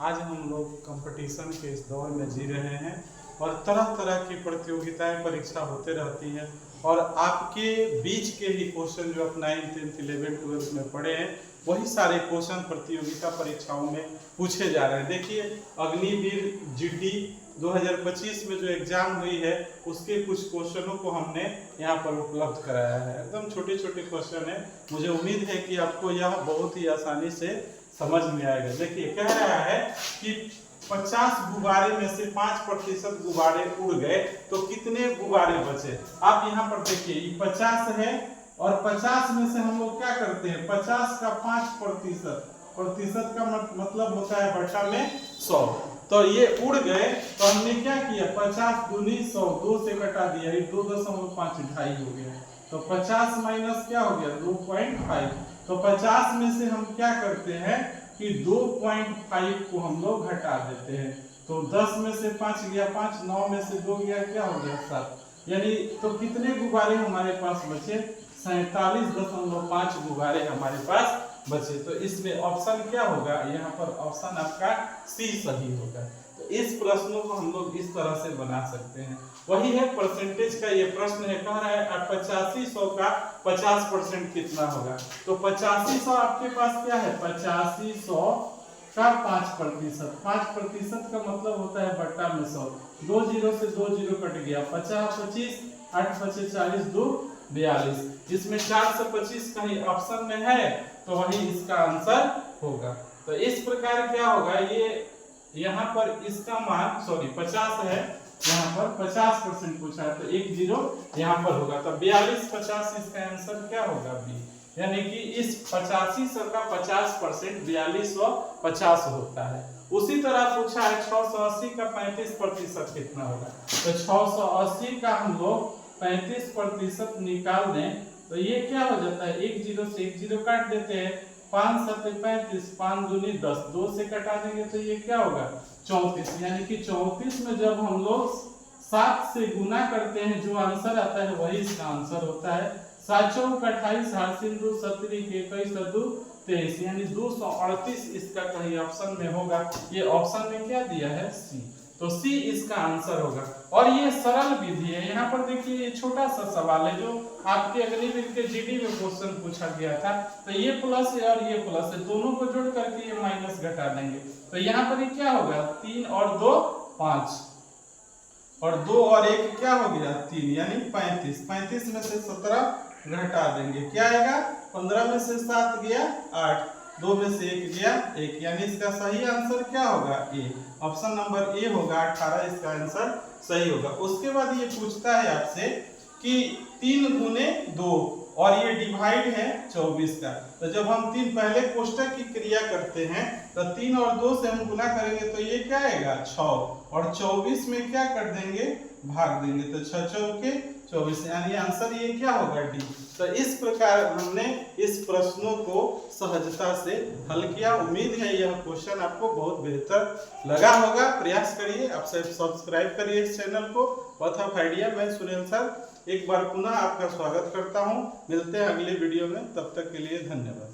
आज हम लोग कंपटीशन के इस दौर में जी रहे हैं और तरह तरह की प्रतियोगिताएं परीक्षा होते रहती हैं और आपके बीच के ही क्वेश्चन जो आप 9, 10, 11, 12 में पढ़े हैं वही सारे क्वेश्चन प्रतियोगिता परीक्षाओं में पूछे जा रहे हैं। देखिए, अग्निवीर जीडी 2025 में जो एग्जाम हुई है उसके कुछ क्वेश्चनों को हमने यहाँ पर उपलब्ध कराया है। एकदम छोटे छोटे क्वेश्चन है। मुझे उम्मीद है कि आपको यह बहुत ही आसानी से समझ में आएगा। देखिए, कह रहा है कि 50 गुब्बारे में से 5% गुब्बारे उड़ गए तो कितने गुब्बारे बचे। आप यहाँ पर देखिए, ये 50 है और 50 में से हम लोग क्या करते हैं, 50 का 5%, प्रतिशत का मतलब होता है बटा में 100। तो ये उड़ गए तो हमने क्या किया, 50 दूनी 100, 2 से कटा दिया, ये 2.5 ढाई हो गया। तो 50 माइनस क्या हो गया, 2.5। तो 50 में से हम क्या करते हैं कि 2.5 को हम लोग घटा देते हैं। तो 10 में से 5 गया 5, 9 में से 2 गया, क्या हो गया 7। यानी तो कितने गुब्बारे हमारे पास बचे, 47.5 गुब्बारे हमारे पास बचे। तो इसमें ऑप्शन क्या होगा, यहाँ पर ऑप्शन आपका सी सही होगा। तो इस प्रश्नों को हम लोग इस तरह से बना सकते हैं। वही है परसेंटेज का ये प्रश्न है, कह रहा है 8500 का 50% कितना होगा। तो 8500 आपके पास क्या है, 8500 का 5%। 5% का मतलब होता है बट्टा में 100। 2 जीरो से 2 जीरो कट गया, 50 25, 8 25 40, 2 42। इसमें 4 से 25 कहीं ऑप्शन में है तो वही इसका आंसर होगा। तो इस प्रकार क्या होगा, ये यहाँ पर इसका मान 50 है, यहाँ पर 50% पूछा है तो 1 जीरो यहाँ पर होगा। तो 42 50 इसका आंसर क्या होगा, बी। यानी कि इस 8500 का 50% 4250 होता है। उसी तरह पूछा है 680 का 35% कितना होगा। तो 680 का हम लोग 35% निकाल दें तो ये क्या हो जाता है, 1 जीरो से 1 जीरो काट देते हैं, 5 7 35, 5 दूनी 10, 2 से कटा देंगे तो ये क्या होगा 34। यानी कि 34 में जब हम लोग 7 से गुना करते हैं जो आंसर आता है वही इसका आंसर होता है। 7 चौक 28, 8 2 17 21 2 23, यानी 238 इसका कहीं ऑप्शन में होगा। ये ऑप्शन में क्या दिया है, सी। तो सी इसका आंसर होगा। और ये सरल विधि है। यहाँ पर देखिए, ये छोटा सा सवाल है जो आपके अग्निवीर के जीडी में क्वेश्चन पूछा गया था। तो ये प्लस है और ये प्लस है, दोनों को जोड़ करके ये माइनस घटा देंगे। तो यहाँ पर ये क्या होगा, 3 और 2 5, और 2 और 1 क्या हो गया 3, यानी 35। 35 में से 17 घटा देंगे, क्या आएगा, 15 में से 7 गया 8, 2 में से 1 गया 1, यानी इसका सही आंसर क्या होगा, ए। ऑप्शन नंबर ए होगा, 18 इसका आंसर सही होगा। उसके बाद ये पूछता है आपसे कि 3 गुने 2 और ये डिवाइड है 24 का। तो जब हम 3 पहले कोष्टक की क्रिया करते हैं तो 3 और 2 से हम गुना करेंगे तो ये क्या आएगा 6, और 24 में क्या कर देंगे, भाग देंगे। तो 6 चौके 24, यानी आंसर ये क्या होगा, डी। तो इस प्रकार हमने इस प्रश्नों को सहजता से हल किया। उम्मीद है यह क्वेश्चन आपको बहुत बेहतर लगा होगा। प्रयास करिए, आप सब्सक्राइब करिए इस चैनल को, पाथ ऑफ आइडिया। मैं सुनील सर एक बार पुनः आपका स्वागत करता हूं। मिलते हैं अगले वीडियो में, तब तक के लिए धन्यवाद।